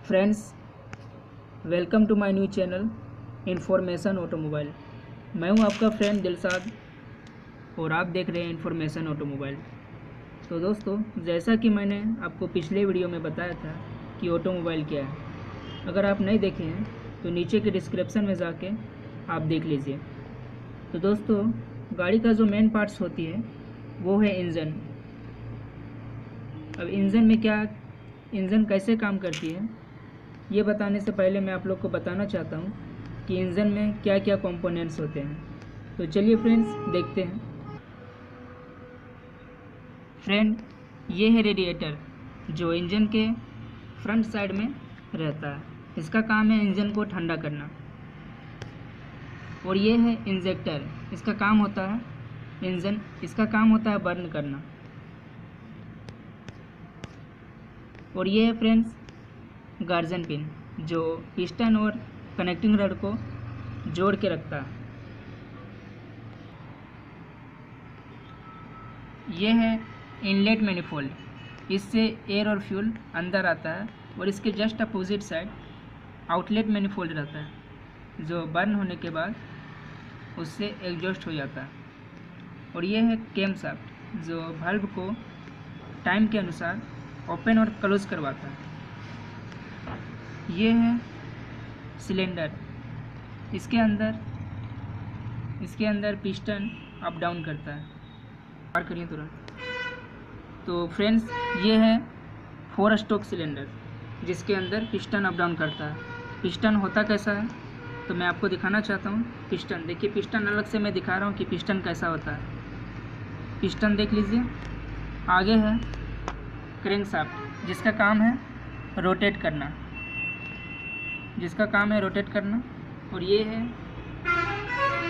Friends, welcome to my new channel information automobile. मैं हूं आपका फ्रेंड दिलशाद और आप देख रहे हैं इन्फॉर्मेशन ऑटोमोबाइल। तो दोस्तों, जैसा कि मैंने आपको पिछले वीडियो में बताया था कि ऑटोमोबाइल क्या है, अगर आप नहीं देखे हैं तो नीचे के डिस्क्रिप्शन में जाके आप देख लीजिए। तो दोस्तों, गाड़ी का जो मेन पार्ट्स होती है वो है इंजन। अब इंजन कैसे काम करती है ये बताने से पहले मैं आप लोग को बताना चाहता हूँ कि इंजन में क्या क्या कंपोनेंट्स होते हैं। तो चलिए फ्रेंड्स, देखते हैं। फ्रेंड, ये है रेडिएटर जो इंजन के फ्रंट साइड में रहता है। इसका काम है इंजन को ठंडा करना। और ये है इंजेक्टर, इसका काम होता है बर्न करना। और ये है फ्रेंड्स गार्जन पिन, जो पिस्टन और कनेक्टिंग रड को जोड़ के रखता है। ये है इनलेट मैनिफोल्ड, इससे एयर और फ्यूल अंदर आता है। और इसके just opposite side outlet manifold रहता है, जो बर्न होने के बाद उससे एग्जॉस्ट हो जाता है। और ये है कैम शाफ्ट, जो वाल्व को टाइम के अनुसार ओपन और क्लोज करवाता है। ये है सिलेंडर, इसके अंदर पिस्टन अप डाउन करता है। बाहर करिए तुरंत। तो फ्रेंड्स, ये है 4 स्ट्रोक सिलेंडर, जिसके अंदर पिस्टन अप डाउन करता है। पिस्टन होता कैसा है तो मैं आपको दिखाना चाहता हूँ। पिस्टन देखिए, पिस्टन अलग से मैं दिखा रहा हूँ कि पिस्टन कैसा होता है। पिस्टन देख लीजिए। आगे है क्रैंकशाफ्ट, जिसका काम है रोटेट करना। और ये है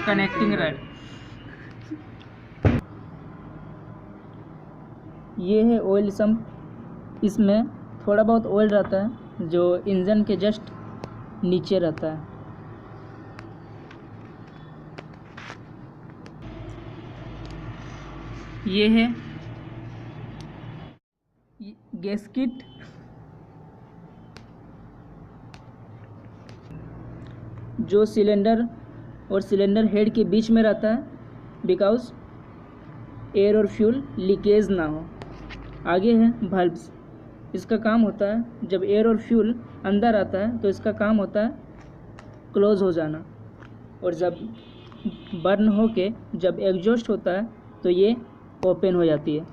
कनेक्टिंग रड। ये है ऑयल सम्प, इसमें थोड़ा बहुत ऑयल रहता है जो इंजन के जस्ट नीचे रहता है। ये है गैस्केट, जो सिलेंडर और सिलेंडर हेड के बीच में रहता है, बिकॉज एयर और फ्यूल लीकेज ना हो। आगे है वाल्व्स, इसका काम होता है जब एयर और फ्यूल अंदर आता है तो इसका काम होता है क्लोज हो जाना। और जब बर्न होके जब एग्जॉस्ट होता है तो ये ओपन हो जाती है।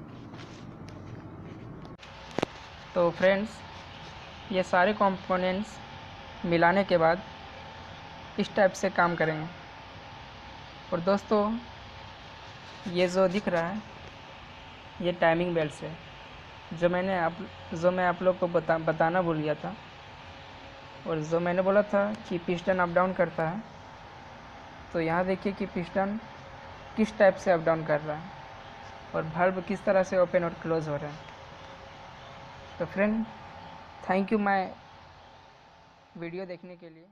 तो फ्रेंड्स, ये सारे कंपोनेंट्स मिलाने के बाद इस टाइप से काम करेंगे। और दोस्तों, ये जो दिख रहा है ये टाइमिंग बेल्ट है, जो मैं आप लोग को बताना भूल गया था। और जो मैंने बोला था कि पिस्टन अप डाउन करता है, तो यहाँ देखिए कि पिस्टन किस टाइप से अप डाउन कर रहा है और वाल्व किस तरह से ओपन और क्लोज हो रहा है। तो friend, thank you my video देखने के लिए।